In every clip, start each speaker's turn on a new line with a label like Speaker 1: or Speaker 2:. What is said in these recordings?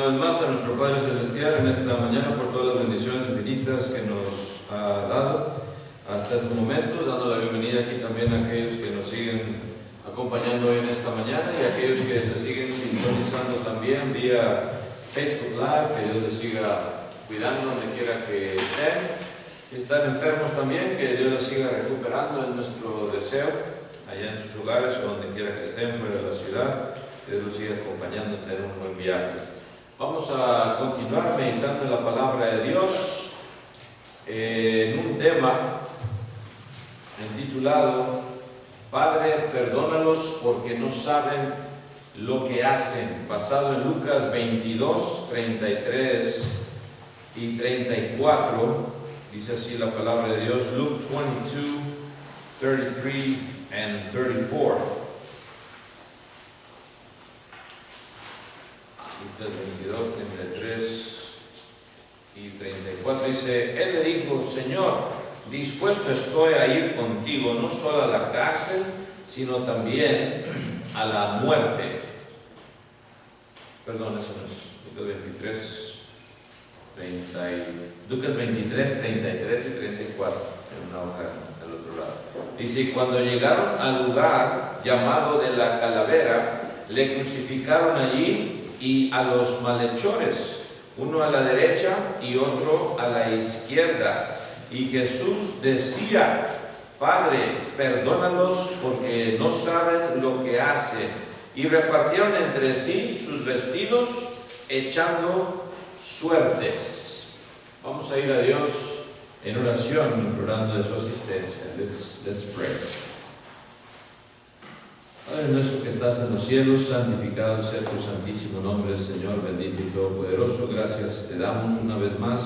Speaker 1: una vez más a nuestro Padre Celestial en esta mañana por todas las bendiciones infinitas que nos ha dado hasta estos momentos, dando la bienvenida aquí también a aquellos que nos siguen acompañando hoy en esta mañana y a aquellos que se siguen sintonizando también vía Facebook Live. Que Dios les siga cuidando donde quiera que estén. Si están enfermos también, que Dios les siga recuperando, es nuestro deseo, allá en sus lugares o donde quiera que estén, fuera de la ciudad. Que Dios los siga acompañando en tener un buen viaje. Vamos a continuar meditando en la palabra de Dios en un tema titulado Padre, perdónalos porque no saben lo que hacen, basado en Lucas 22, 33 y 34. Dice así la palabra de Dios, Luke 22, 33 and 34. Lucas 22, 33 y 34 dice, Él le dijo, Señor, dispuesto estoy a ir contigo, no solo a la cárcel, sino también a la muerte. Perdón, eso no es. Lucas 23, 33 y 34, en una hoja al otro lado. Dice, y cuando llegaron al lugar llamado de la Calavera, le crucificaron allí y a los malhechores, uno a la derecha y otro a la izquierda. Y Jesús decía, Padre, perdónalos porque no saben lo que hacen. Y repartieron entre sí sus vestidos, echando suertes. Vamos a ir a Dios en oración, implorando de su asistencia. Let's pray. Padre nuestro que estás en los cielos, santificado sea tu santísimo nombre, Señor, bendito y todopoderoso. Gracias te damos una vez más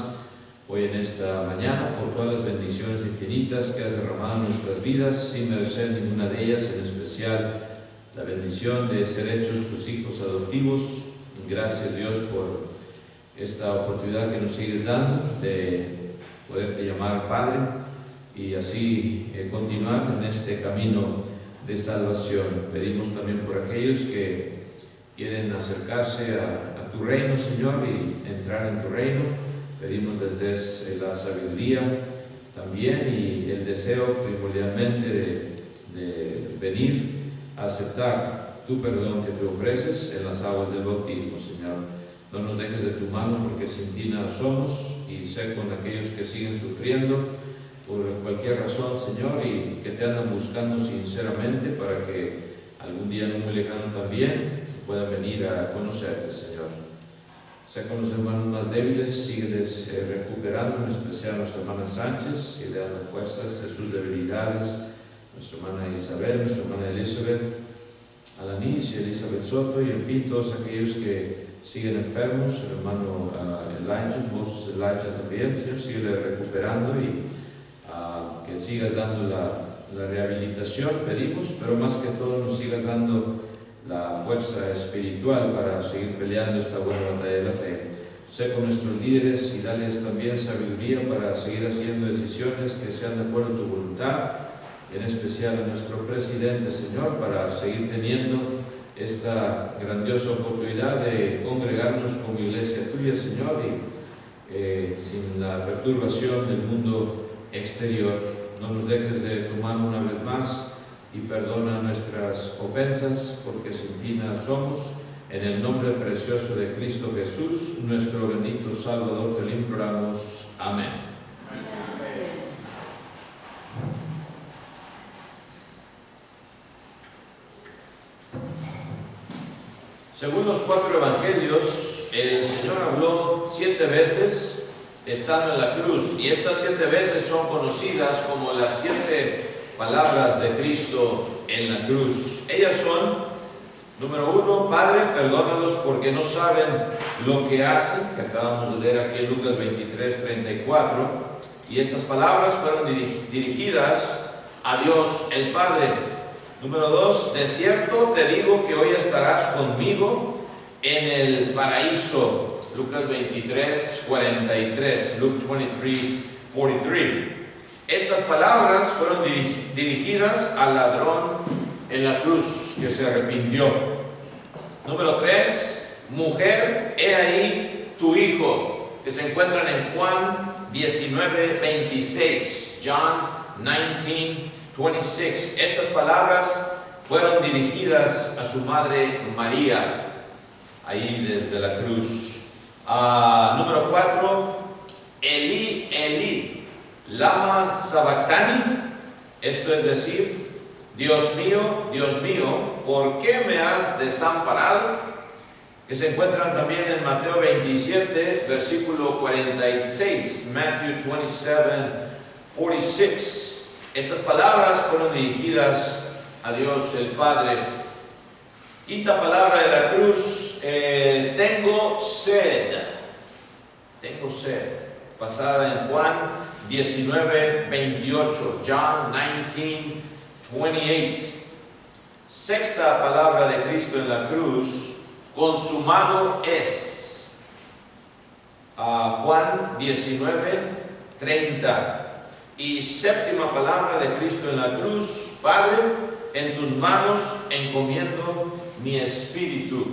Speaker 1: hoy en esta mañana por todas las bendiciones infinitas que has derramado en nuestras vidas, sin merecer ninguna de ellas, en especial la bendición de ser hechos tus hijos adoptivos. Gracias, Dios, por esta oportunidad que nos sigues dando de poderte llamar Padre y así continuar en este camino de salvación. Pedimos también por aquellos que quieren acercarse a tu reino, Señor, y entrar en tu reino. Pedimos desde la sabiduría también y el deseo primordialmente de venir a aceptar tu perdón que te ofreces en las aguas del bautismo, Señor. No nos dejes de tu mano porque sin ti nada somos, y sé con aquellos que siguen sufriendo por cualquier razón, Señor, y que te andan buscando sinceramente para que algún día no muy lejano también puedan venir a conocerte, Señor. Sé con los hermanos más débiles, sígueles recuperando, en especial a nuestra hermana Sánchez, y le dando fuerzas a sus debilidades, nuestra hermana Isabel, nuestra hermana Elizabeth, Alanis y Elizabeth Soto, y en fin, todos aquellos que siguen enfermos, el hermano Elijah, Moses Elijah también, Señor, síguele recuperando y que sigas dando la rehabilitación, pedimos, pero más que todo nos sigas dando la fuerza espiritual para seguir peleando esta buena batalla de la fe. Sé con nuestros líderes y dales también sabiduría para seguir haciendo decisiones que sean de acuerdo a tu voluntad, y en especial a nuestro presidente, Señor, para seguir teniendo esta grandiosa oportunidad de congregarnos como iglesia tuya, Señor, y sin la perturbación del mundo exterior. No nos dejes de tu mano una vez más y perdona nuestras ofensas, porque sin ti nada somos. En el nombre precioso de Cristo Jesús, nuestro bendito Salvador, te lo imploramos. Amén. Según los 4 evangelios, el Señor habló 7 veces estando en la cruz, y estas 7 veces son conocidas como las 7 palabras de Cristo en la cruz. Ellas son, número 1, Padre, perdónalos porque no saben lo que hacen, que acabamos de leer aquí en Lucas 23, 34, y estas palabras fueron dirigidas a Dios el Padre. Número 2, de cierto te digo que hoy estarás conmigo en el paraíso. Lucas 23, 43, Luke 23, 43. Estas palabras fueron dirigidas al ladrón en la cruz que se arrepintió. Número 3, mujer, he ahí tu hijo, que se encuentran en Juan 19:26, John 19:26. Estas palabras fueron dirigidas a su madre María, ahí desde la cruz. Número 4, Eli, Eli, lama sabactani, esto es decir, Dios mío, ¿por qué me has desamparado? Que se encuentran también en Mateo 27, versículo 46, Matthew 27:46. Estas palabras fueron dirigidas a Dios el Padre. Quinta palabra de la cruz, tengo sed, basada en Juan 19:28, John 19:28. Sexta palabra de Cristo en la cruz, consumado es, Juan 19:30. Y séptima palabra de Cristo en la cruz, Padre, en tus manos encomiendo mi espíritu,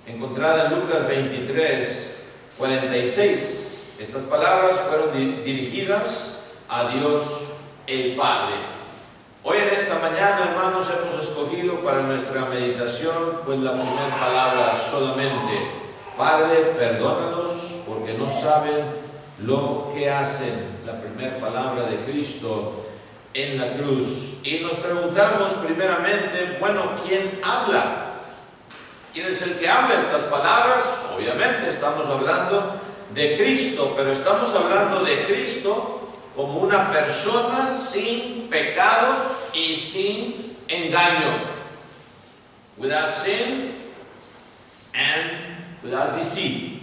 Speaker 1: encontrada en Lucas 23:46. Estas palabras fueron dirigidas a Dios el Padre. Hoy en esta mañana, hermanos, hemos escogido para nuestra meditación pues la primera palabra solamente: Padre, perdónalos porque no saben lo que hacen. La primera palabra de Cristo en la cruz. Y nos preguntamos primeramente, bueno, ¿quién habla? ¿Quién es el que habla estas palabras? Obviamente estamos hablando de Cristo, pero estamos hablando de Cristo como una persona sin pecado y sin engaño. Without sin and without deceit.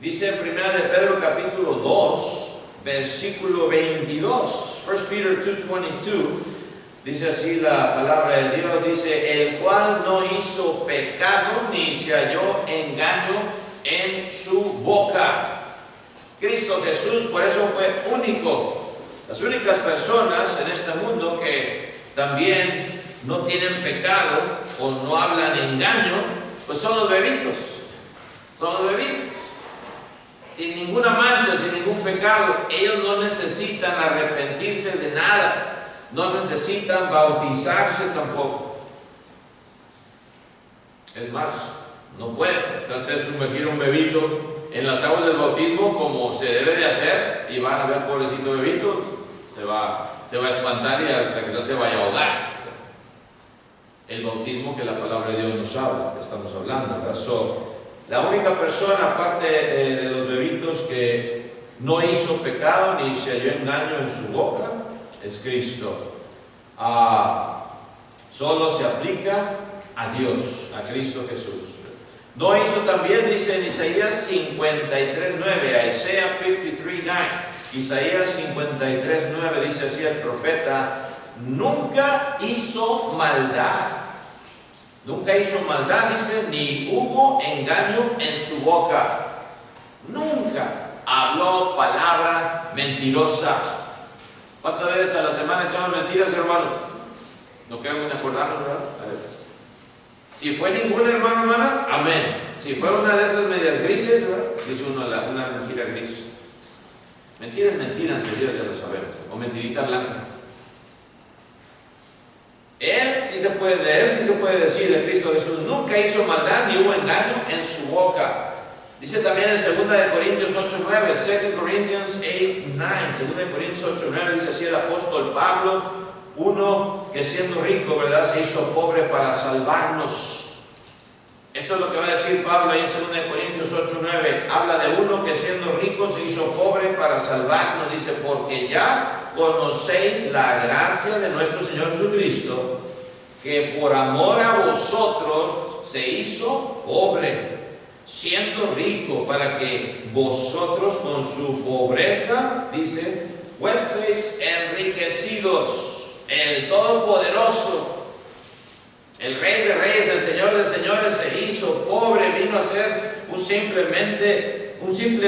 Speaker 1: Dice en 1 de Pedro capítulo 2, versículo 22, 1 Peter 2:22, dice así la palabra de Dios, dice, el cual no hizo pecado ni se halló engaño en su boca. Cristo Jesús por eso fue único. Las únicas personas en este mundo que también no tienen pecado o no hablan engaño, pues son los bebitos. Son los bebitos. Sin ninguna mancha, sin ningún pecado. Ellos no necesitan arrepentirse de nada. No necesitan bautizarse tampoco. Es más, no pueden. Trate de sumergir un bebito en las aguas del bautismo como se debe de hacer y van a ver, pobrecito bebito, se va a espantar y hasta quizás se vaya a ahogar. El bautismo que la palabra de Dios nos habla, que estamos hablando, ¿verdad? La única persona, aparte de los bebitos, que no hizo pecado ni se halló engaño en su boca, es Cristo. Solo se aplica a Dios, a Cristo Jesús. No hizo también, dice en Isaías 53:9, Isaiah 53:9, Isaías 53:9 dice así el profeta, nunca hizo maldad. Nunca hizo maldad, dice, ni hubo engaño en su boca. Nunca habló palabra mentirosa. ¿Cuántas veces a la semana echamos mentiras, hermanos? No queremos ni acordarnos, ¿verdad? A veces. Si fue ninguna, hermano, hermana, amén. Si fue una de esas medias grises, ¿verdad? Dice uno, una mentira gris. Mentira es mentira ante Dios, ya lo sabemos. O mentirita blanca. Él sí se puede decir de Cristo Jesús, nunca hizo maldad ni hubo engaño en su boca. Dice también en 2 Corintios 8:9, 2 Corinthians 8:9, 2 Corintios 8:9 dice así el apóstol Pablo, uno que siendo rico, ¿verdad?, se hizo pobre para salvarnos. Esto es lo que va a decir Pablo ahí en 2 Corintios 8:9, habla de uno que siendo rico se hizo pobre para salvarnos, dice, porque ya conocéis la gracia de nuestro Señor Jesucristo, que por amor a vosotros se hizo pobre, siendo rico, para que vosotros con su pobreza, dice, fueseis enriquecidos. El Todopoderoso, el Rey de Reyes, el Señor de Señores, se hizo pobre, vino a ser un simple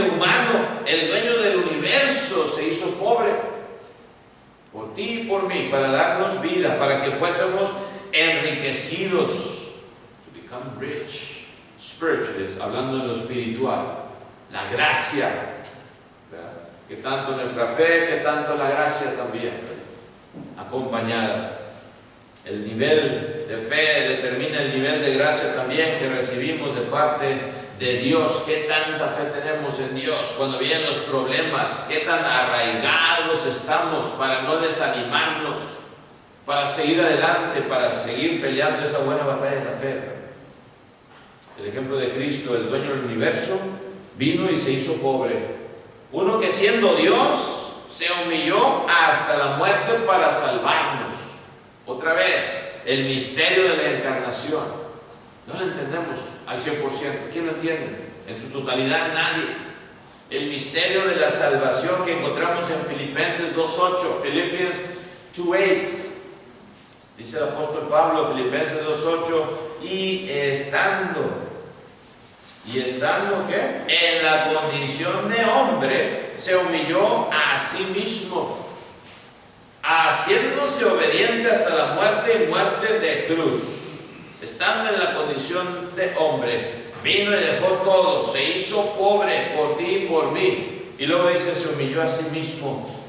Speaker 1: humano, el dueño del universo se hizo pobre por ti y por mí, para darnos vida, para que fuésemos enriquecidos, to become rich, spiritual, hablando de lo espiritual, la gracia, ¿verdad? Que tanto nuestra fe, que tanto la gracia también, acompañada. El nivel de fe determina el nivel de gracia también que recibimos de parte de Dios. Qué tanta fe tenemos en Dios cuando vienen los problemas, qué tan arraigados estamos para no desanimarnos, para seguir adelante, para seguir peleando esa buena batalla de la fe. El ejemplo de Cristo, el dueño del universo, vino y se hizo pobre. Uno que siendo Dios se humilló hasta la muerte para salvarnos. Otra vez, el misterio de la encarnación. No lo entendemos al 100%. ¿Quién lo entiende? En su totalidad nadie. El misterio de la salvación que encontramos en Filipenses 2.8, Philippians 2.8. Dice el apóstol Pablo, Filipenses 2.8, y estando ¿qué? En la condición de hombre, se humilló a sí mismo, haciéndose obediente hasta la muerte y muerte de cruz. Estando en la condición de hombre, vino y dejó todo, se hizo pobre por ti y por mí. Y luego dice, se humilló a sí mismo.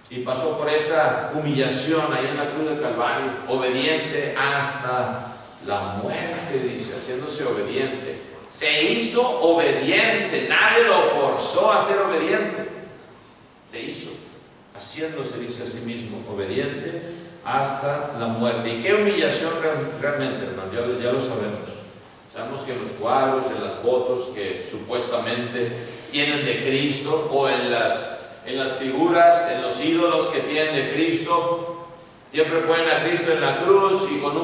Speaker 1: Y pasó por esa humillación ahí en la cruz del Calvario, obediente hasta la muerte, dice, haciéndose obediente. Se hizo obediente, nadie lo forzó a ser obediente. Se hizo, haciéndose, dice a sí mismo, obediente hasta la muerte. ¿Y qué humillación realmente, hermano? Ya lo sabemos. Sabemos que en los cuadros, en las fotos que supuestamente tienen de Cristo, o en las figuras, en los ídolos que tienen de Cristo, siempre ponen a Cristo en la cruz y con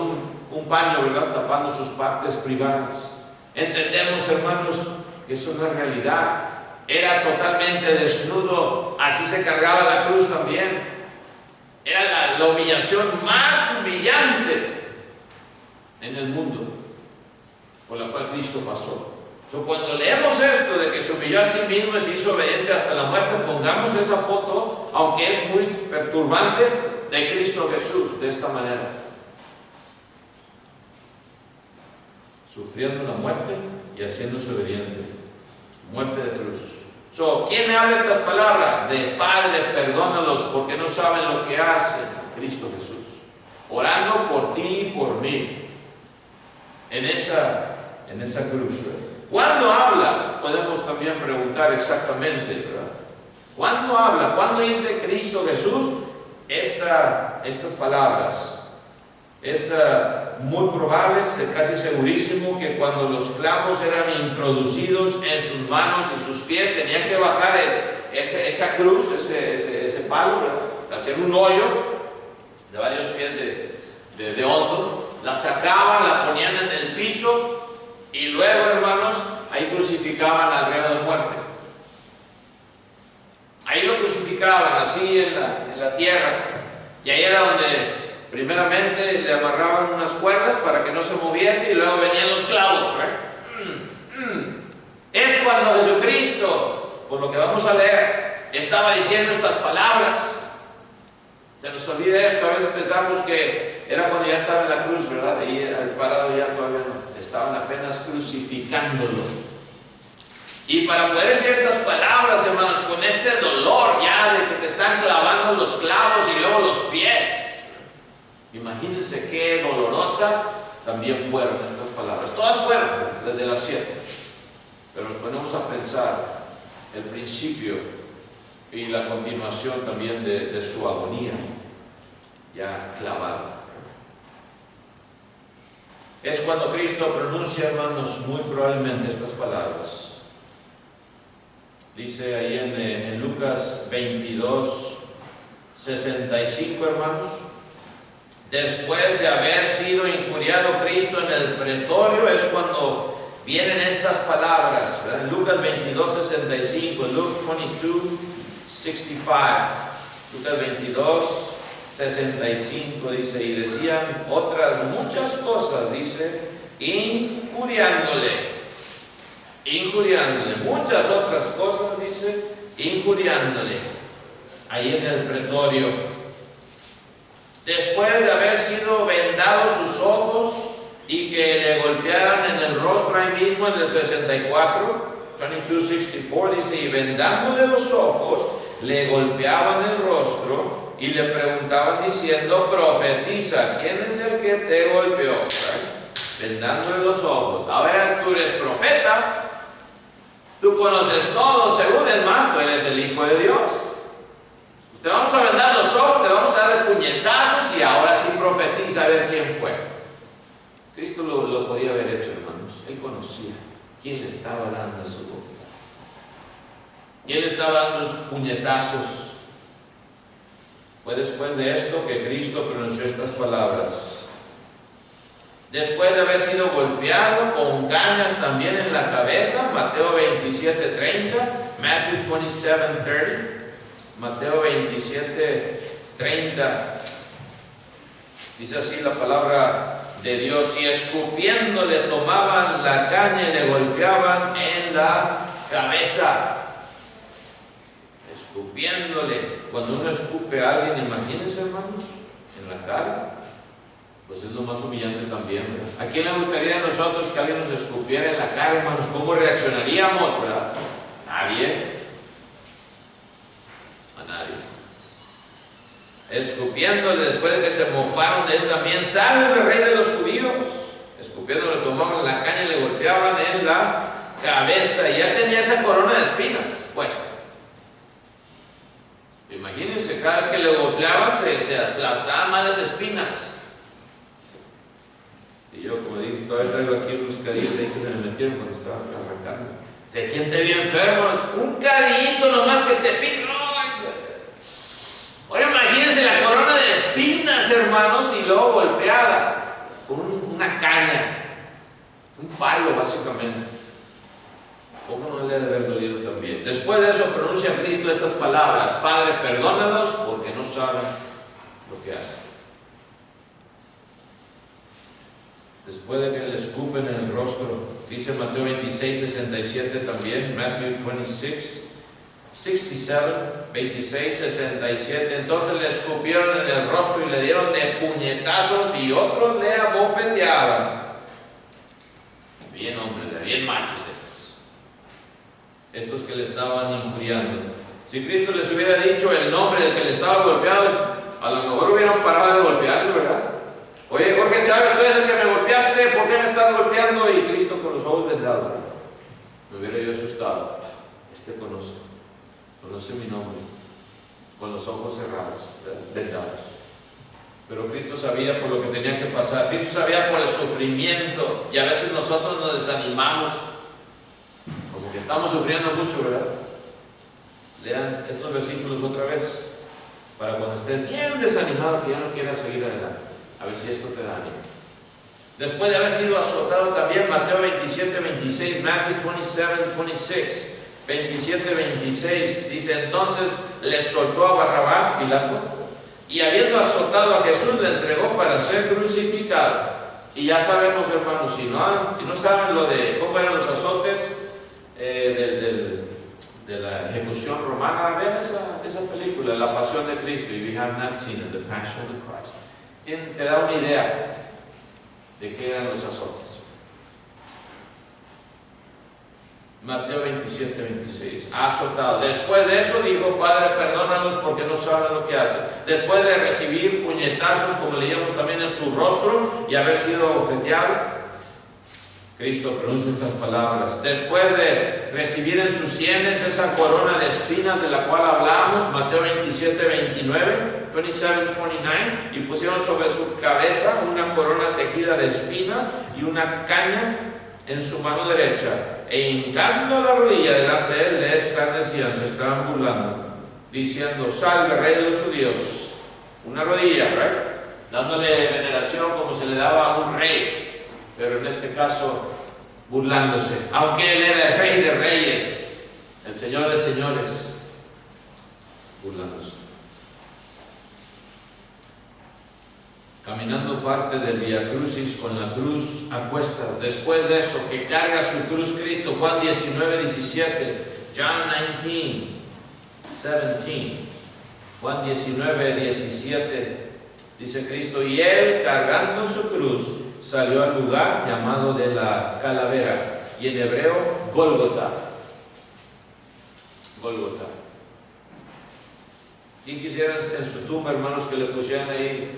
Speaker 1: un paño, ¿verdad?, tapando sus partes privadas. Entendemos, hermanos, que eso no es realidad. Era totalmente desnudo, así se cargaba la cruz también. Era la humillación más humillante en el mundo por la cual Cristo pasó. Cuando leemos esto de que se humilló a sí mismo y se hizo obediente hasta la muerte, pongamos esa foto, aunque es muy perturbante, de Cristo Jesús de esta manera, sufriendo la muerte y haciéndose obediente, muerte de cruz. ¿Quién habla estas palabras? De Padre, perdónalos porque no saben lo que hacen. Cristo Jesús, orando por ti y por mí en esa cruz, ¿verdad? ¿Cuándo habla? Podemos también preguntar exactamente, ¿verdad? ¿Cuándo habla? ¿Cuándo dice Cristo Jesús estas palabras? Es muy probable, es casi segurísimo, que cuando los clavos eran introducidos en sus manos y sus pies, tenían que bajar esa cruz, ese palo, ¿verdad?, hacer un hoyo de varios pies de hondo, la sacaban, la ponían en el piso, y luego, hermanos, ahí crucificaban al reo de muerte. Ahí lo crucificaban así en la tierra. Y ahí era donde primeramente le amarraban unas cuerdas para que no se moviese, y luego venían los clavos, ¿right? Es cuando Jesucristo, por lo que vamos a leer, estaba diciendo estas palabras. Se nos olvida esto, a veces pensamos que era cuando ya estaba en la cruz, ¿verdad? Ahí parado ya todavía no. Estaban apenas crucificándolo. Y para poder decir estas palabras, hermanos, con ese dolor ya de que te están clavando los clavos y luego los pies, imagínense qué dolorosas también fueron estas palabras. Todas fueron desde las 7, pero nos ponemos a pensar el principio y la continuación también de su agonía ya clavado. Es cuando Cristo pronuncia, hermanos, muy probablemente estas palabras. Dice ahí en Lucas 22, 65, hermanos. Después de haber sido injuriado Cristo en el pretorio, es cuando vienen estas palabras, ¿verdad? Lucas 22, 65, Luke 22, 65. Lucas 22, 65 dice, y decían otras muchas cosas, dice, injuriándole, muchas otras cosas, dice, injuriándole, ahí en el pretorio. Después de haber sido vendados sus ojos, y que le golpearan en el rostro ahí mismo en el 64, 22:64, dice, y vendándole los ojos, le golpeaban el rostro y le preguntaban diciendo, profetiza, ¿quién es el que te golpeó? Vendándole los ojos. Ahora tú eres profeta, tú conoces todo, según es más, tú eres el Hijo de Dios. Te vamos a vendar los ojos, te vamos a dar puñetazos y ahora sí profetiza a ver quién fue. Cristo lo podía haber hecho, hermanos. Él conocía quién le estaba dando su boca. ¿Quién le estaba dando sus puñetazos? Fue después de esto que Cristo pronunció estas palabras. Después de haber sido golpeado con cañas también en la cabeza, Mateo 27:30, Matthew 27:30, Mateo 27:30, dice así la palabra de Dios, y escupiéndole tomaban la caña y le golpeaban en la cabeza. Escupiéndole. Cuando uno escupe a alguien, imagínense, hermanos, en la cara, pues es lo más humillante también, ¿verdad? ¿A quién le gustaría a nosotros que alguien nos escupiera en la cara, hermanos? ¿Cómo reaccionaríamos, verdad? Nadie. A nadie. Escupiéndole, después de que se mofaron de él también, salve rey de los judíos. Escupiéndole, tomaban la caña y le golpeaban en la cabeza, y ya tenía esa corona de espinas puesta. Imagínense, cada vez que le golpeaban se aplastaban más las espinas. Si yo, como dije, todavía traigo aquí unos cadillos ahí que se me metieron cuando estaba arrancando. Se siente bien enfermo, un cadillito nomás que te pica. Ahora imagínense la corona de espinas, hermanos, y luego golpeada con una caña, un palo básicamente. ¿Cómo no le debe haber dolido también? Después de eso pronuncia Cristo estas palabras: Padre, perdónalos porque no saben lo que hacen. Después de que le escupen en el rostro, dice Mateo 26:67 también, Matthew 26:67, entonces le escupieron en el rostro y le dieron de puñetazos y otros le abofeteaban. Bien hombres, bien machos estos que le estaban injuriando. Si Cristo les hubiera dicho el nombre del que le estaba golpeando, a lo mejor hubieran parado de golpearle, ¿verdad? Oye, Jorge Chávez, tú eres el que me golpeaste, ¿por qué me estás golpeando? Y Cristo con los ojos vendados, ¿verdad? Me hubiera yo asustado. Conoce mi nombre, con los ojos cerrados, vendados. Pero Cristo sabía por lo que tenía que pasar. Cristo sabía por el sufrimiento, y a veces nosotros nos desanimamos, como que estamos sufriendo mucho, ¿verdad? Lean estos versículos otra vez, para cuando estés bien desanimado, que ya no quieras seguir adelante, a ver si esto te da ánimo. Después de haber sido azotado también, Mateo 27:26, Matthew 27:26, 27:26, dice, entonces le soltó a Barrabás, Pilato, y habiendo azotado a Jesús, le entregó para ser crucificado. Y ya sabemos, hermanos, si no saben lo de cómo eran los azotes de la ejecución romana, vean esa película, La Pasión de Cristo, y we have not seen it, The Passion of Christ. Te da una idea de qué eran los azotes. Mateo 27:26, azotado. Después de eso dijo, Padre, perdónalos porque no saben lo que hacen. Después de recibir puñetazos, como leíamos también en su rostro, y haber sido ofendido, Cristo pronuncia estas palabras. Después de recibir en sus sienes esa corona de espinas de la cual hablamos, Mateo 27:29, 27:29, y pusieron sobre su cabeza una corona tejida de espinas y una caña en su mano derecha, e hincando la rodilla delante de él, le escarnecían, se estaban burlando, diciendo, salve rey de los judíos. Una rodilla, ¿right? Dándole veneración como se le daba a un rey, pero en este caso burlándose, aunque él era el rey de reyes, el señor de señores, burlándose. Caminando parte del Via Crucis con la cruz a cuestas. Después de eso, que carga su cruz Cristo, Juan 19:17, John 19:17, Juan 19:17, dice Cristo, y él cargando su cruz salió al lugar llamado de la calavera, y en hebreo, Gólgota. Gólgota. ¿Quién quisiera en su tumba, hermanos, que le pusieran ahí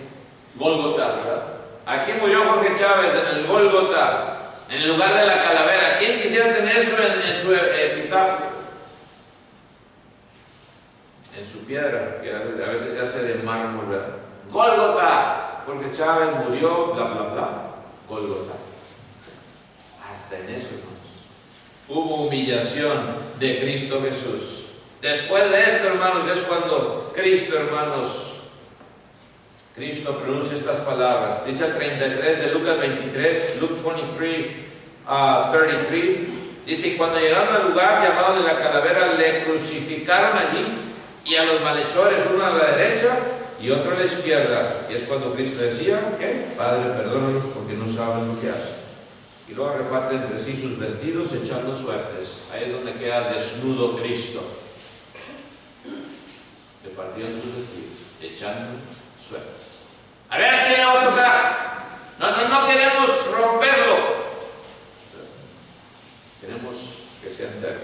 Speaker 1: Gólgota, verdad? Aquí murió Jorge Chávez en el Gólgota, en el lugar de la calavera. ¿Quién quisiera tener eso en su epitafio? En su piedra, que a veces se hace de mármol, ¿verdad? Gólgota, Jorge Chávez murió, bla, bla, bla. Gólgota. Hasta en eso, hermanos, hubo humillación de Cristo Jesús. Después de esto, hermanos, es cuando Cristo, hermanos, Cristo pronuncia estas palabras. Dice el 33 de Lucas 23, Luke 23, 33. Dice: y cuando llegaron al lugar llamado de la calavera, le crucificaron allí, y a los malhechores, uno a la derecha y otro a la izquierda. Y es cuando Cristo decía: ¿qué? Padre, perdónalos porque no saben lo que hacen. Y luego reparte entre sí sus vestidos, echando suertes. Ahí es donde queda desnudo Cristo. Repartían sus vestidos, echando suertes. A ver, ¿a quién le va a tocar? No queremos romperlo. Queremos que sea entero.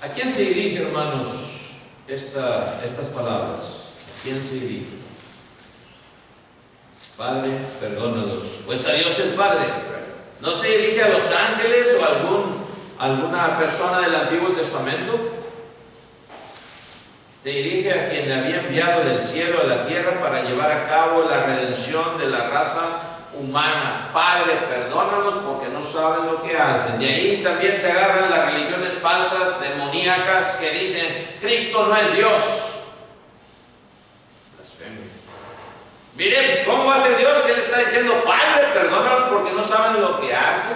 Speaker 1: ¿A quién se dirige, hermanos, estas palabras? ¿A quién se dirige? Padre, perdónalos. Pues a Dios el Padre. ¿No se dirige a los ángeles o alguna persona del Antiguo Testamento? Se dirige a quien le había enviado del cielo a la tierra para llevar a cabo la redención de la raza humana. Padre, perdónalos porque no saben lo que hacen. De ahí también se agarran las religiones falsas, demoníacas, que dicen: Cristo no es Dios. Blasfemia. Mire, pues, ¿cómo va a ser Dios si Él está diciendo: Padre, perdónalos porque no saben lo que hacen?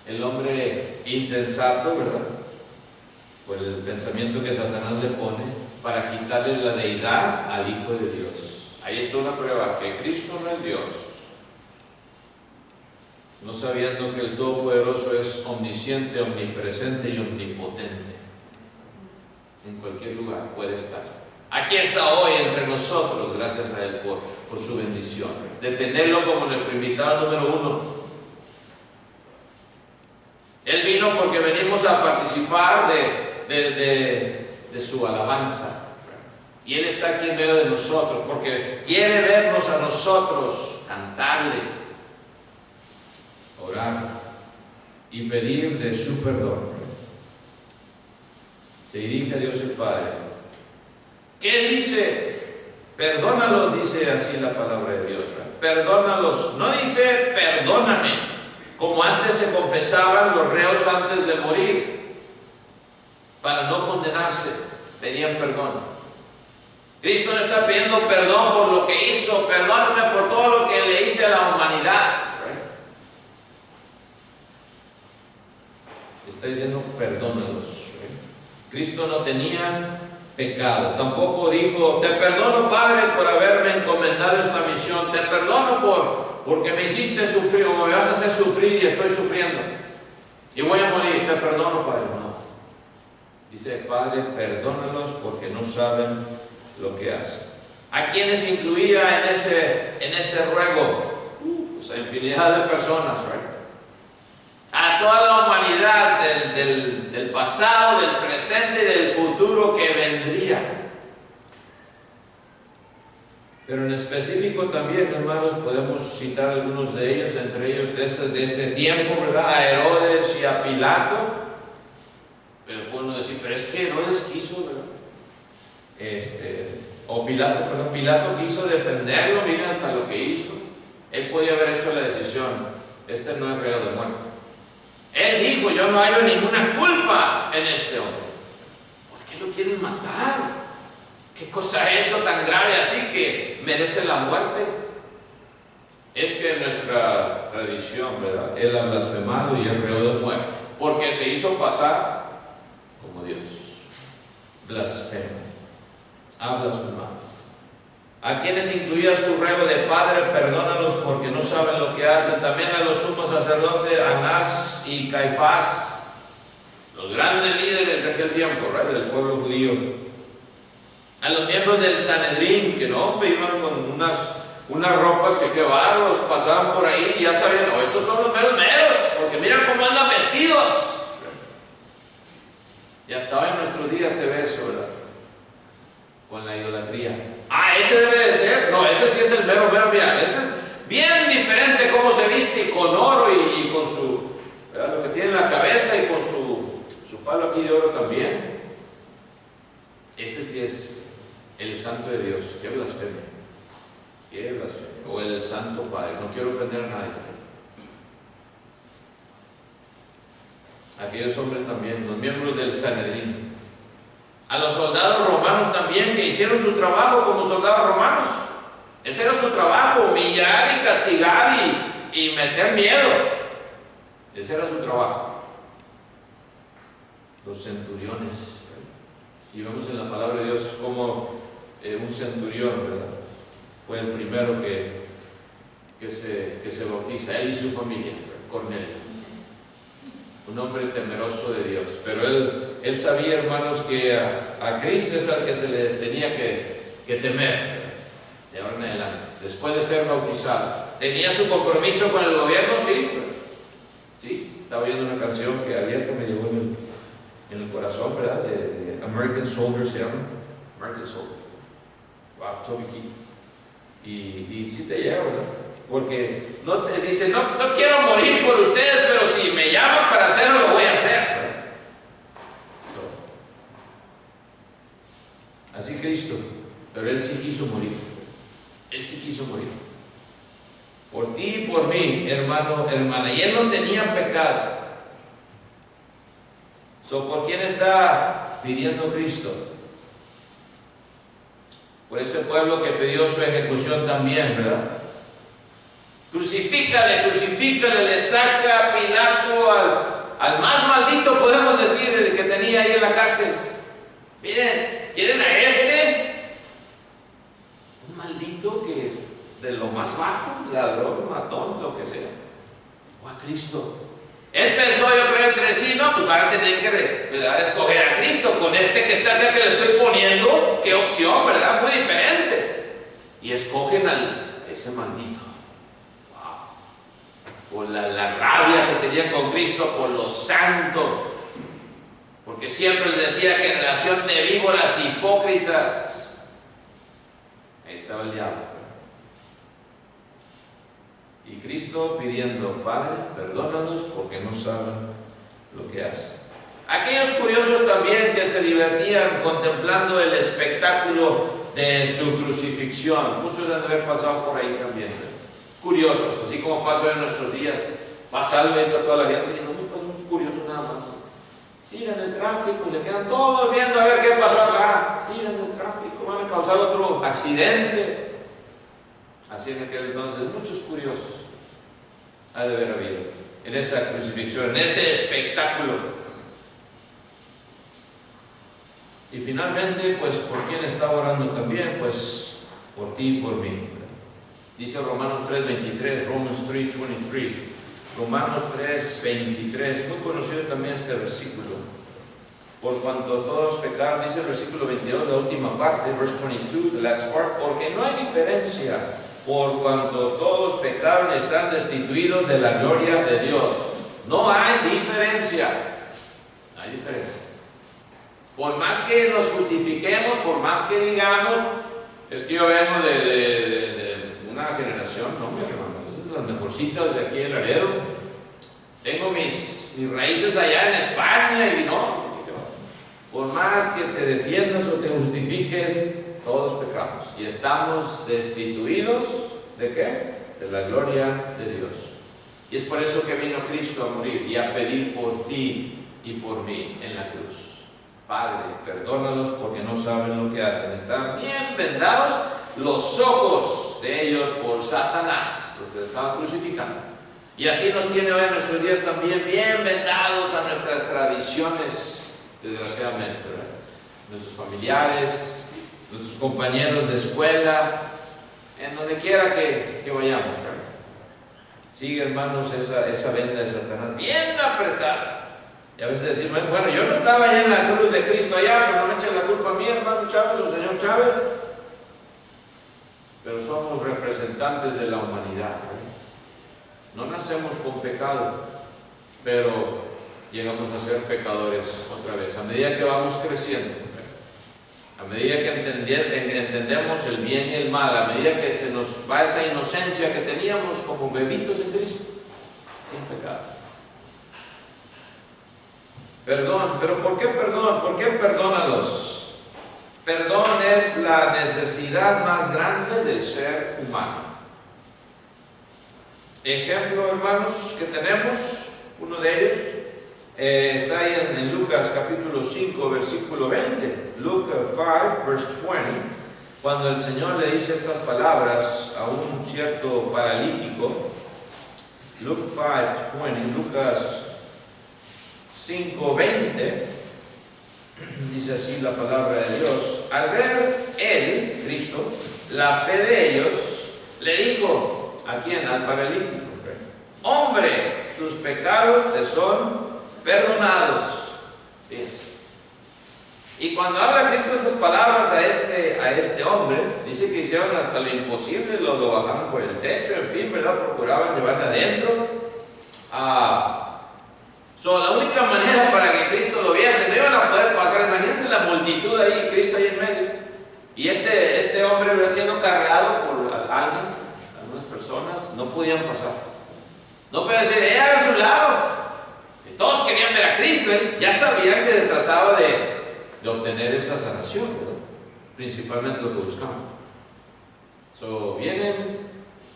Speaker 1: El hombre insensato, ¿verdad? Por el pensamiento que Satanás le pone para quitarle la deidad al Hijo de Dios. Ahí está una prueba que Cristo no es Dios. No sabiendo que el Todopoderoso es omnisciente, omnipresente y omnipotente. En cualquier lugar puede estar. Aquí está hoy entre nosotros, gracias a Él por su bendición, de tenerlo como nuestro invitado número 1. Él vino porque venimos a participar de su alabanza. Y Él está aquí en medio de nosotros porque quiere vernos a nosotros cantarle, orar y pedir de su perdón. Se dirige a Dios el Padre. ¿Qué dice? Perdónalos, dice así la palabra de Dios. Perdónalos. No dice perdóname, como antes se confesaban los reos antes de morir. Para no condenarse, pedían perdón. Cristo no está pidiendo perdón por lo que hizo. Perdóname por todo lo que le hice a la humanidad. Está diciendo perdónalos. Cristo no tenía pecado. Tampoco dijo: te perdono, Padre, por haberme encomendado esta misión. Te perdono porque me hiciste sufrir, o me vas a hacer sufrir y estoy sufriendo. Y voy a morir. Te perdono, Padre. No. Dice: Padre, perdónalos porque no saben lo que hacen. ¿A quiénes incluía en ese ruego? Pues a infinidad de personas, ¿verdad? A toda la humanidad del pasado, del presente y del futuro que vendría. Pero en específico también, hermanos, podemos citar algunos de ellos, entre ellos de ese tiempo, ¿verdad? A Herodes y a Pilato. Pero puede decir: pero es que Herodes quiso, ¿verdad? Pilato quiso defenderlo, miren hasta lo que hizo. Él podía haber hecho la decisión: este no es reo de muerte. Él dijo: yo no hallo ninguna culpa en este hombre. ¿Por qué lo quieren matar? ¿Qué cosa ha hecho tan grave así que merece la muerte? Es que en nuestra tradición, ¿verdad? Él ha blasfemado y es reo de muerte porque se hizo pasar como Dios. Blasfemo. Ha blasfemado. A quienes incluía su ruego de Padre, perdónalos porque no saben lo que hacen. También a los sumos sacerdotes Anás y Caifás, los grandes líderes de aquel tiempo, ¿verdad? Del pueblo judío. A los miembros del Sanedrín, que no iban con unas unas ropas que qué bárbaros, pasaban por ahí y ya sabían, no, estos son los meros meros, porque miran cómo andan vestidos. Y hasta hoy en nuestros días se ve eso, ¿verdad? Con la idolatría. Ah, ese debe de ser. No, ese sí es el mero mero. Mira, ese es bien diferente cómo se viste, y con oro y con su, ¿verdad?, lo que tiene en la cabeza, y con su palo aquí de oro también. Ese sí es el santo de Dios. Qué blasfemia. Qué blasfemia. O el santo Padre. No quiero ofender a nadie. Aquellos hombres también, los miembros del Sanedrín. A los soldados romanos también, que hicieron su trabajo como soldados romanos. Ese era su trabajo, humillar y castigar y meter miedo. Ese era su trabajo. Los centuriones. Y vemos en la palabra de Dios como un centurión, ¿verdad?, fue el primero que se bautiza, él y su familia, Cornelio. Un hombre temeroso de Dios, pero él sabía, hermanos, que a Cristo es al que se le tenía que temer de ahora en adelante, después de ser bautizado. ¿Tenía su compromiso con el gobierno? Sí, sí. Estaba oyendo una canción que abierta me llegó en el corazón, ¿verdad?, de American Soldier, se llama American Soldier. Wow, Toby Keith. Y sí te llega, ¿verdad? Porque dice, no quiero morir por ustedes, pero si me llaman para hacerlo, lo voy a hacer. Así Cristo, pero Él sí quiso morir. Él sí quiso morir. Por ti y por mí, hermano, hermana. Y Él no tenía pecado. ¿Por quién está pidiendo Cristo? Por ese pueblo que pidió su ejecución también, ¿verdad? Crucifícale, crucifícale, le saca Pilato al más maldito, podemos decir, el que tenía ahí en la cárcel. Miren, ¿quieren a este? Un maldito que de lo más bajo, ladrón, matón, lo que sea. O a Cristo. Él pensó, yo creo, entre sí, no, pues van a tener que, ¿verdad?, escoger a Cristo con este que está acá que le estoy poniendo. Qué opción, ¿verdad? Muy diferente. Y escogen a ese maldito. Por la rabia que tenía con Cristo, por lo santo, porque siempre les decía, generación de víboras hipócritas. Ahí estaba el diablo. Y Cristo pidiendo, Padre, perdónalos porque no saben lo que hacen. Aquellos curiosos también que se divertían contemplando el espectáculo de su crucifixión, muchos han de haber pasado por ahí también, curiosos, así como pasó en nuestros días. Pasa algo y está toda la gente y nosotros somos curiosos nada más. Sigan el tráfico, se quedan todos viendo a ver qué pasó acá. Sigan el tráfico, van a causar otro accidente. Así en aquel entonces, muchos curiosos ha de haber habido en esa crucifixión, en ese espectáculo. Y finalmente, pues, ¿por quién está orando también? Pues, por ti y por mí. Dice Romanos 3:23, Romans 3:23, Romanos 3:23, muy conocido también este versículo. Por cuanto todos pecaron, dice el versículo 22, la última parte, verse 22, the last part, porque no hay diferencia, por cuanto todos pecaron, están destituidos de la gloria de Dios. No hay diferencia. No hay diferencia. Por más que nos justifiquemos, por más que digamos, es que yo vengo de una generación, no, mi hermano, es de las mejorcitas de aquí en Laredo. Tengo mis raíces allá en España y no. Por más que te defiendas o te justifiques, todos pecamos y estamos destituidos ¿de qué? De la gloria de Dios. Y es por eso que vino Cristo a morir y a pedir por ti y por mí en la cruz. Padre, perdónalos porque no saben lo que hacen. Están bien vendados los ojos de ellos por Satanás, los que estaban crucificando. Y así nos tiene hoy en nuestros días también bien vendados a nuestras tradiciones, desgraciadamente, ¿verdad? Nuestros familiares, nuestros compañeros de escuela, en donde quiera que vayamos, ¿verdad? Sigue, hermanos, esa venda de Satanás bien apretada. Y a veces decimos, bueno, yo no estaba allá en la cruz de Cristo allá, no me echen la culpa a mí, hermano Chávez o señor Chávez. pero somos representantes de la humanidad. No nacemos con pecado, pero llegamos a ser pecadores otra vez, a medida que vamos creciendo, a medida que entendemos el bien y el mal, a medida que se nos va esa inocencia que teníamos como bebitos en Cristo, sin pecado. Perdón, pero ¿por qué perdón? ¿Por qué perdónalos? Perdón es la necesidad más grande del ser humano. Ejemplo, hermanos, que tenemos, uno de ellos, está ahí en Lucas capítulo 5, versículo 20. Luke 5, verse 20, cuando el Señor le dice estas palabras a un cierto paralítico. Luke 5, 20, Lucas 5, 20, dice así la palabra de Dios. Al ver él, Cristo, la fe de ellos, le dijo, ¿a quién? Al paralítico: hombre, tus pecados te son perdonados. Fíjense. Y cuando habla Cristo esas palabras a este hombre, dice que hicieron hasta lo imposible, lo bajaron por el techo, en fin, ¿verdad? Procuraban llevarle adentro. La única manera para que Cristo lo viese, no iban a poder pasar. Imagínense la multitud ahí, Cristo ahí en medio, y este hombre siendo cargado por alguien, algunas personas, no podían pasar. No podían decir, a su lado. Y todos querían ver a Cristo, ya sabían que se trataba de obtener esa sanación, ¿verdad? Principalmente lo que buscaban. Vienen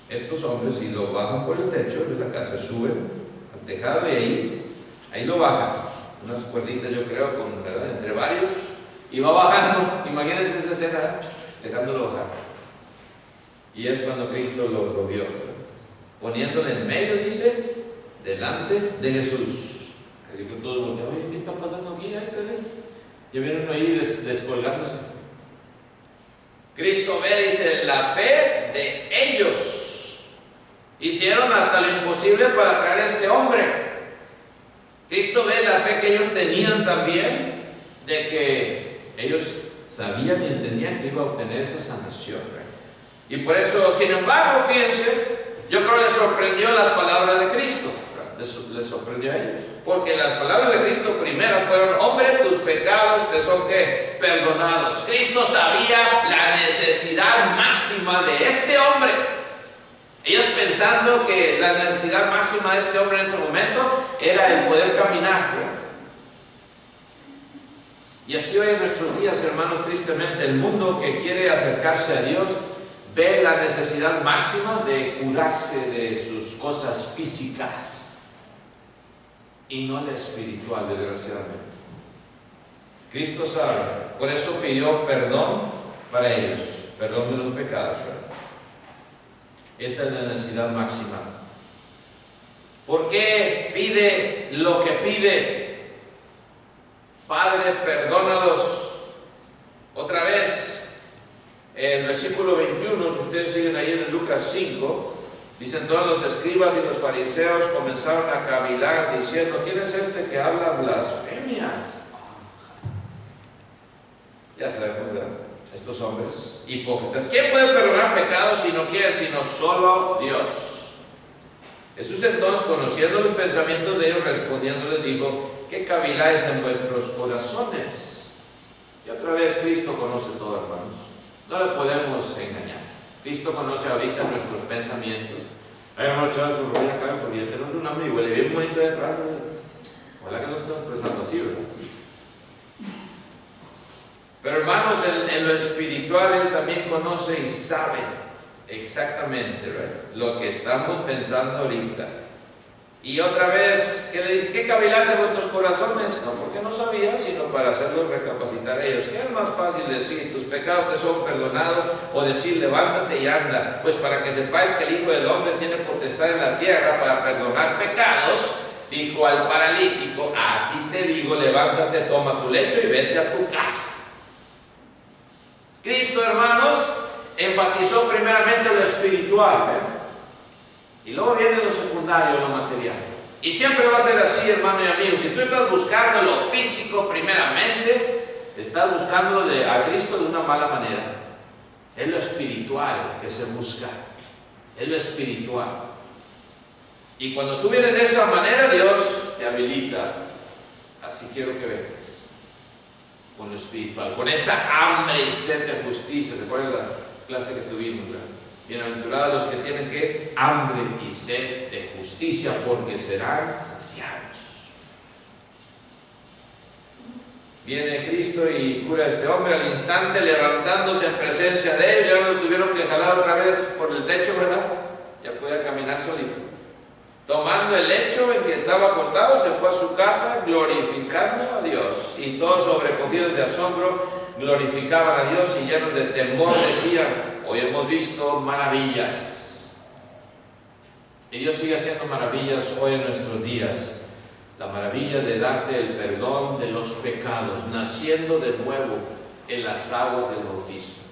Speaker 1: estos hombres y lo bajan por el techo de la casa, suben al tejado y ahí lo bajan, unas cuerditas yo creo, ¿verdad? Entre varios, y va bajando. Imagínense esa escena, dejándolo bajar. Y es cuando Cristo lo vio, poniéndole en medio, dice, delante de Jesús. Que todos voltearon, oye, ¿qué está pasando aquí? Ya vieron ahí descolgándose. Cristo ve, dice, la fe de ellos. Hicieron hasta lo imposible para traer a este hombre. Cristo ve la fe que ellos tenían también, de que ellos sabían y entendían que iba a obtener esa sanación, ¿verdad? Y por eso, sin embargo, fíjense, yo creo que les sorprendió las palabras de Cristo, les sorprendió a ellos, porque las palabras de Cristo primeras fueron, hombre, tus pecados te son ¿qué? Perdonados. Cristo sabía la necesidad máxima de este hombre. Ellos pensando que la necesidad máxima de este hombre en ese momento era el poder caminar, ¿verdad? Y así hoy en nuestros días, hermanos, tristemente, el mundo que quiere acercarse a Dios ve la necesidad máxima de curarse de sus cosas físicas y no la espiritual, desgraciadamente. Cristo sabe, por eso pidió perdón para ellos, perdón de los pecados, ¿verdad? Esa es la necesidad máxima. ¿Por qué pide lo que pide? Padre, perdónalos. Otra vez, el versículo 21, si ustedes siguen ahí en Lucas 5, dicen: todos los escribas y los fariseos comenzaron a cavilar diciendo: ¿quién es este que habla blasfemias? Ya sabemos, ¿verdad? Estos hombres hipócritas. ¿Quién puede perdonar pecados sino quién? Sino solo Dios. Jesús entonces, conociendo los pensamientos de ellos, respondiendo les dijo: ¿qué caviláis en vuestros corazones? Y otra vez, Cristo conoce todo, hermanos. No le podemos engañar. Cristo conoce ahorita nuestros pensamientos. Hay hermano chaval, pues voy acá porque ya tenemos un hambre y huele bien bonito detrás. Ojalá que no estemos pensando así, ¿verdad? Pero hermanos, en lo espiritual Él también conoce y sabe exactamente, ¿verdad?, lo que estamos pensando ahorita. Y otra vez, ¿qué le dice? ¿Qué caviláis en vuestros corazones? No porque no sabía, sino para hacerlos recapacitar a ellos. ¿Qué es más fácil decir? ¿Tus pecados te son perdonados? O decir, levántate y anda. Pues para que sepáis que el Hijo del Hombre tiene potestad en la tierra para perdonar pecados, dijo al paralítico: a ti te digo, levántate, toma tu lecho y vete a tu casa. Cristo, hermanos, enfatizó primeramente lo espiritual, ¿eh? Y luego viene lo secundario, lo material. Y siempre va a ser así, hermano y amigo. Si tú estás buscando lo físico primeramente, estás buscándolo a Cristo de una mala manera. Es lo espiritual que se busca. Es lo espiritual. Y cuando tú vienes de esa manera, Dios te habilita. Así quiero que vengas. Con lo espiritual. Con esa hambre y sed de justicia. ¿Se acuerdan la clase que tuvimos? Bienaventurados los que tienen que hambre y sed de justicia, porque serán saciados. Viene Cristo y cura a este hombre al instante, levantándose en presencia de ellos. Ya no lo tuvieron que jalar otra vez por el techo, ¿verdad? Ya podía caminar solito. Tomando el lecho en que estaba acostado, se fue a su casa glorificando a Dios. Y todos sobrecogidos de asombro glorificaban a Dios y llenos de temor decían: hoy hemos visto maravillas. Y Dios sigue haciendo maravillas hoy en nuestros días. La maravilla de darte el perdón de los pecados, naciendo de nuevo en las aguas del bautismo,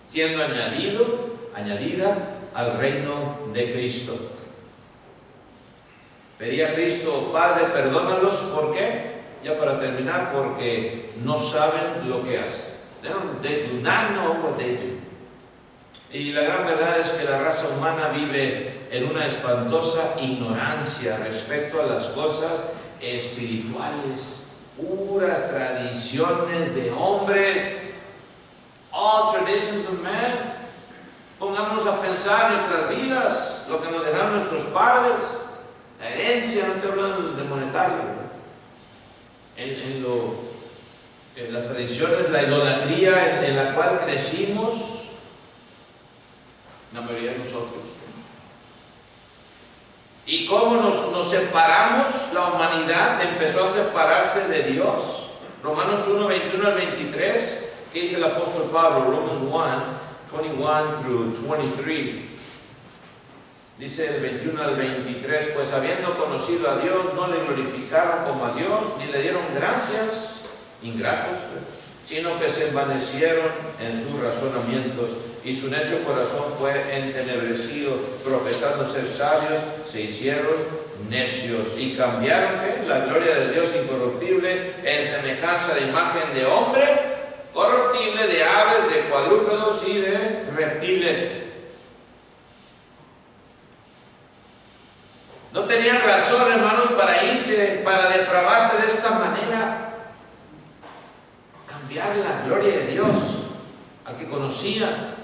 Speaker 1: siendo añadida al reino de Cristo. Pedí a Cristo: Padre, perdónalos. ¿Por qué? Ya para terminar, porque no saben lo que hacen. They do not know what they do. Y la gran verdad es que la raza humana vive en una espantosa ignorancia respecto a las cosas espirituales, puras tradiciones de hombres, all traditions of man. Pongámonos a pensar nuestras vidas, lo que nos dejaron nuestros padres, la herencia, no estoy hablando de monetario, en las tradiciones, la idolatría en la cual crecimos, la mayoría de nosotros. Y cómo nos separamos, la humanidad empezó a separarse de Dios. Romanos 1, 21 al 23, ¿qué dice el apóstol Pablo? Romans 1, 21 through 23. Dice el 21 al 23, pues habiendo conocido a Dios, no le glorificaron como a Dios, ni le dieron gracias, ingratos, sino que se envanecieron en sus razonamientos, y su necio corazón fue entenebrecido. Profesando ser sabios, se hicieron necios, y cambiaron la gloria de Dios incorruptible en semejanza de imagen de hombre corruptible, de aves, de cuadrúpedos y de reptiles. No tenían razón, hermanos, para irse, para depravarse de esta manera. Cambiar la gloria de Dios al que conocían.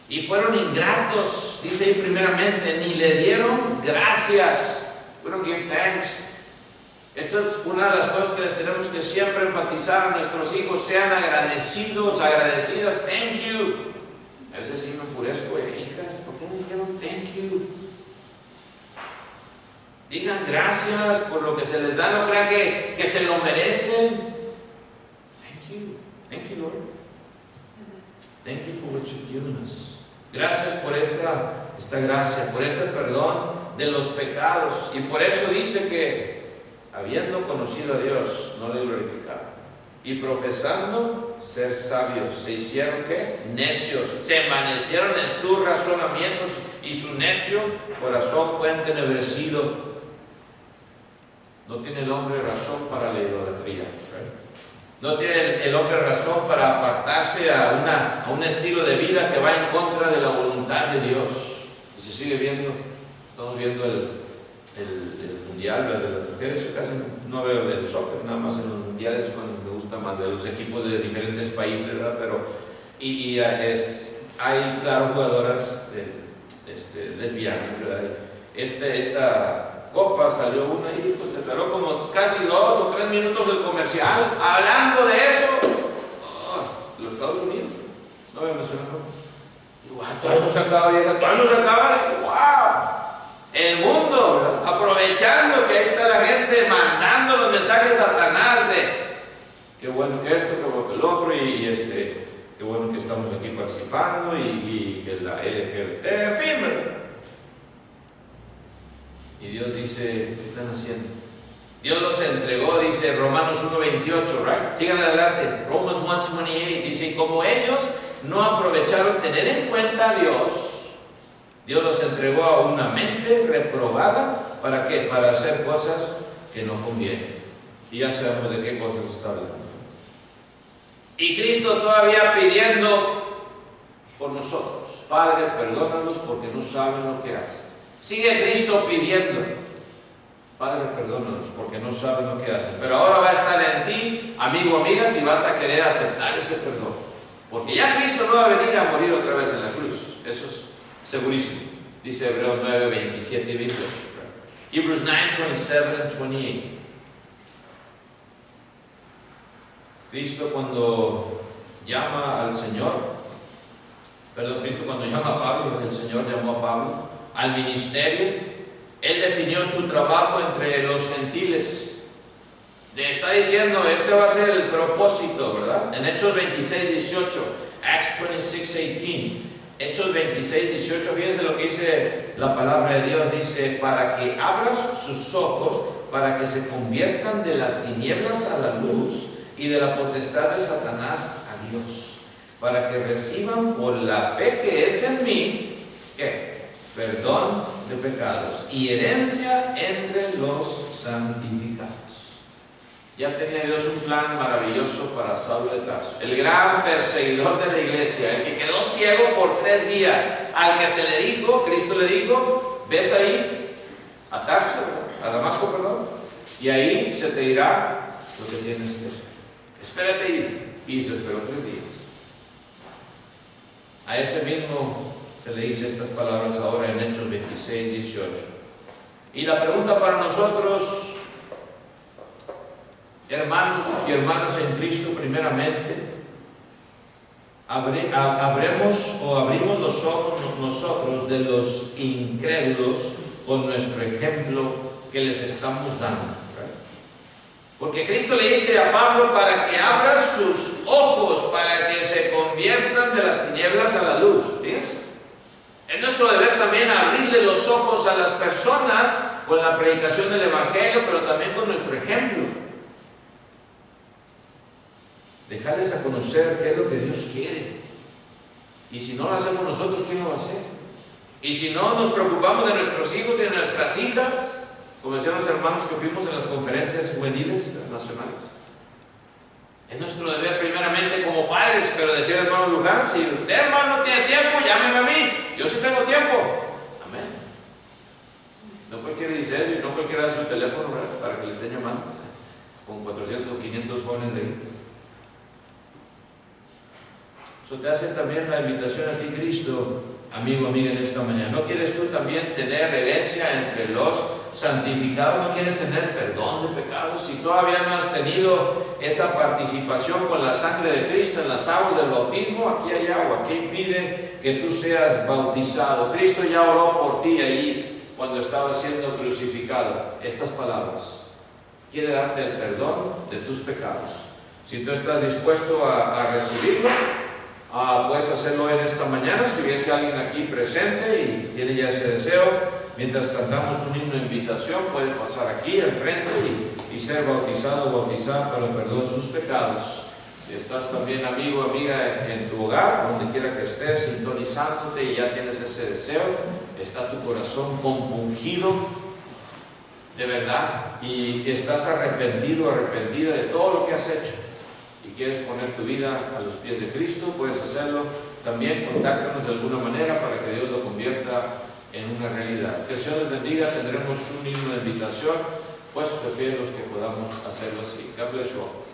Speaker 1: Y fueron ingratos, dice ahí primeramente, ni le dieron gracias. We don't give thanks. Esto es una de las cosas que les tenemos que siempre enfatizar a nuestros hijos: sean agradecidos, agradecidas. Thank you. A veces sí me enfurezco, hijas, ¿por qué no dijeron thank you? Digan gracias por lo que se les da, no crean que se lo merecen. Thank you, Lord. Thank you for what you've given us. Gracias por esta gracia, por este perdón de los pecados. Y por eso dice que, habiendo conocido a Dios, no le glorificaron. Y profesando ser sabios, se hicieron ¿qué? Necios. Se envanecieron en sus razonamientos, y su necio corazón fue entenebrecido. No tiene el hombre razón para la idolatría. No tiene el hombre razón para apartarse a un estilo de vida que va en contra de la voluntad de Dios. Y se sigue viendo, estamos viendo el mundial de las mujeres. Yo casi no veo el soccer, nada más en los mundiales cuando me gusta más ver los equipos de diferentes países, ¿verdad? Pero, hay, claro, jugadoras lesbianas, ¿verdad? Esta copa salió una y pues se tardó como casi 2 o 3 minutos el comercial hablando de eso. Los Estados Unidos, no me mencionaron. Todavía no se acaba, vieja, todavía no se acaba. ¡Wow! El mundo, ¿verdad? Aprovechando que ahí está la gente mandando los mensajes a Satanás de qué bueno que esto, qué bueno que el otro, qué bueno que estamos aquí participando, y que la LGBT, en fin, ¿verdad? Y Dios dice: ¿qué están haciendo? Dios los entregó, dice Romanos 1:28, right? Sigan adelante. Romans 1:28 dice: y como ellos no aprovecharon tener en cuenta a Dios, Dios los entregó a una mente reprobada. ¿Para qué? Para hacer cosas que no convienen. Y ya sabemos de qué cosas está hablando. Y Cristo todavía pidiendo por nosotros. Padre, perdónalos porque no saben lo que hacen. Sigue Cristo pidiendo. Padre, perdónalos porque no saben lo que hacen. Pero ahora va a estar en ti, amigo, amiga, si vas a querer aceptar ese perdón. Porque ya Cristo no va a venir a morir otra vez en la cruz. Eso es segurísimo. Dice Hebreos 9, 27 y 28. Hebrews 9, 27 and 28. Cristo cuando llama al Señor, Cristo cuando llama a Pablo, el Señor llamó a Pablo al ministerio, Él definió su trabajo entre los gentiles. Le está diciendo, este va a ser el propósito, ¿verdad? En Hechos 26, 18, Acts 26, 18, Hechos 26, 18, fíjense lo que dice la palabra de Dios, dice, para que abras sus ojos, para que se conviertan de las tinieblas a la luz, y de la potestad de Satanás a Dios, para que reciban por la fe que es en mí, ¿qué? Perdón de pecados y herencia entre los santificados. Ya tenía Dios un plan maravilloso para Saulo de Tarso, el gran perseguidor de la iglesia, el que quedó ciego por 3 días, al que se le dijo, Cristo le dijo, ves ahí a Tarso, a Damasco, perdón, y ahí se te dirá lo que tienes que hacer. Espérate ir. Y se esperó 3 días. A ese mismo se le dice estas palabras ahora en Hechos 26, 18. Y la pregunta para nosotros, hermanos y hermanas en Cristo, primeramente, abrimos los ojos nosotros de los incrédulos con nuestro ejemplo que les estamos dando. Porque Cristo le dice a Pablo para que abra sus ojos, para que se conviertan de las tinieblas a la luz. ¿Fíjense? Es nuestro deber también abrirle los ojos a las personas con la predicación del Evangelio, pero también con nuestro ejemplo. Dejarles a conocer qué es lo que Dios quiere. Y si no lo hacemos nosotros, ¿quién lo va a hacer? Y si no nos preocupamos de nuestros hijos y de nuestras hijas, como decían los hermanos que fuimos en las conferencias juveniles nacionales, es nuestro deber primeramente como padres, pero decía el hermano Luján, si usted, hermano, no tiene tiempo, llámeme a mí, yo sí tengo tiempo. Amén. No cualquiera dice eso y no cualquiera da su teléfono, ¿verdad?, para que le estén llamando con 400 o 500 jóvenes de ahí. Eso te hace también la invitación a ti, Cristo, amigo, amiga, en esta mañana. ¿No quieres tú también tener herencia entre los santificados? ¿No quieres tener perdón de pecados? Si todavía no has tenido esa participación con la sangre de Cristo en las aguas del bautismo, aquí hay agua que impide que tú seas bautizado. Cristo ya oró por ti allí cuando estaba siendo crucificado. Estas palabras: quiere darte el perdón de tus pecados. Si tú estás dispuesto a recibirlo, puedes hacerlo en esta mañana. Si hubiese alguien aquí presente y tiene ya ese deseo, mientras cantamos un himno de invitación, puede pasar aquí al frente y ser bautizado o bautizada para el perdón de sus pecados. Si estás también, amigo, amiga, en tu hogar, donde quiera que estés, sintonizándote y ya tienes ese deseo, está tu corazón compungido de verdad y estás arrepentido, arrepentida de todo lo que has hecho y quieres poner tu vida a los pies de Cristo, puedes hacerlo. También contáctanos de alguna manera para que Dios lo convierta en una realidad. Que el Señor les bendiga. Tendremos un himno de invitación, pues de pie los que podamos hacerlo así. God bless you all.